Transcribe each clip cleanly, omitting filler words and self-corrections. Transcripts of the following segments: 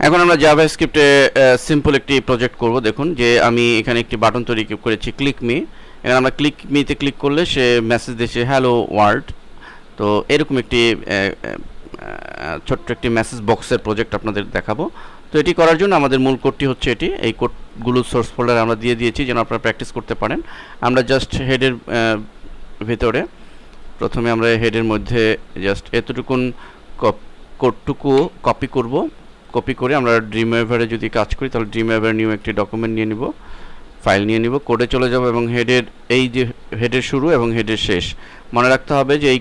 এখন আমরা জাভাস্ক্রিপ্টে সিম্পল একটি প্রজেক্ট করব। দেখুন যে আমি এখানে একটি বাটন তৈরি করেছি, ক্লিক মি। এখানে আমরা ক্লিক মিতে ক্লিক করলে সে মেসেজ দিচ্ছে হ্যালো ওয়ার্ল্ড। তো এরকম একটি ছোট্ট একটি মেসেজ বক্সের প্রজেক্ট আপনাদের দেখাবো। তো এটি করার জন্য আমাদের মূল কোডটি হচ্ছে এটি। এই কোডগুলো সোর্স ফোল্ডারে আমরা দিয়ে দিয়েছি যেন আপনারা প্র্যাকটিস করতে পারেন। আমরা জাস্ট হেডের ভিতরে প্রথমে আমরা হেডের মধ্যে জাস্ট এতটুকুন কোডটুকু কপি করে আমরা ড্রিমওয়েভারে যদি কাজ করি তাহলে ড্রিমওয়েভার নিউ একটি ডকুমেন্ট নিয়ে নিব, ফাইল নিয়ে নিব, কোডে চলে যাব এবং হেডের এই যে হেডের শুরু এবং হেডের শেষ মনে রাখতে হবে যে এই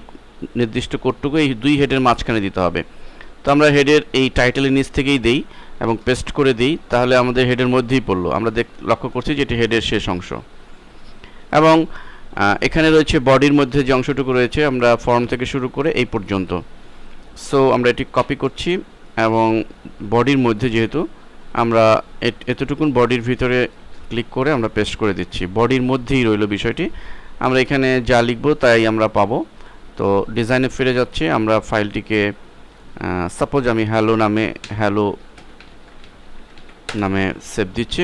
নির্দিষ্ট কোডটুকু এই দুই হেডের মাঝখানে দিতে হবে। তো আমরা হেডের এই টাইটেলের নিচ থেকেই দেই এবং পেস্ট করে দিই, তাহলে আমাদের হেডের মধ্যেই পড়লো। আমরা লক্ষ্য করছি যে এটি হেডের শেষ অংশ। এবং এখানে রয়েছে বডির মধ্যে যে অংশটুকু রয়েছে আমরা ফর্ম থেকে শুরু করে এই পর্যন্ত। সো আমরা এটি কপি করছি এবং বডির মধ্যে যেহেতু আমরা এতটুকুন বডির ভিতরে ক্লিক করে আমরা পেস্ট করে দিচ্ছি, বডির মধ্যেই রইল বিষয়টি। আমরা এখানে যা লিখব তাই আমরা পাবো। তো ডিজাইনে ফিরে যাচ্ছি, আমরা ফাইলটিকে সাপোজ আমি হ্যালো নামে সেভ দিচ্ছি।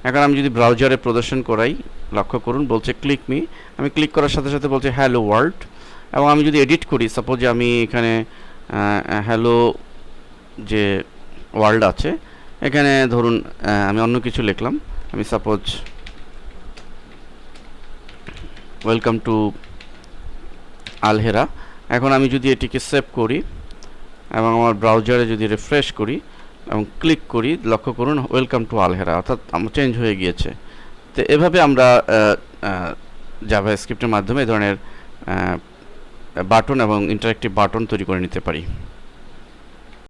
এখন আমি যদি ব্রাউজারে প্রদর্শন করাই, লক্ষ্য করুন বলছে ক্লিক মি, আমি ক্লিক করার সাথে সাথে বলছে হ্যালো ওয়ার্ল্ড। এবং আমি যদি এডিট করি, সাপোজ আমি এখানে হ্যালো যে ওয়ার্ল্ড আছে এখানে ধরুন আমি অন্য কিছু লিখলাম, আমি সাপোজ ওয়েলকাম টু আলহেরা। এখন আমি যদি এটিকে সেভ করি এবং আমার ব্রাউজারে যদি রিফ্রেশ করি এবং ক্লিক করি, লক্ষ্য করুন ওয়েলকাম টু আলহেরা, অর্থাৎ আমার চেঞ্জ হয়ে গিয়েছে। তো এভাবে আমরা জাভাস্ক্রিপ্টের মাধ্যমে এই ধরনের বাটন এবং ইন্টারেক্টিভ বাটন তৈরি করে নিতে পারি।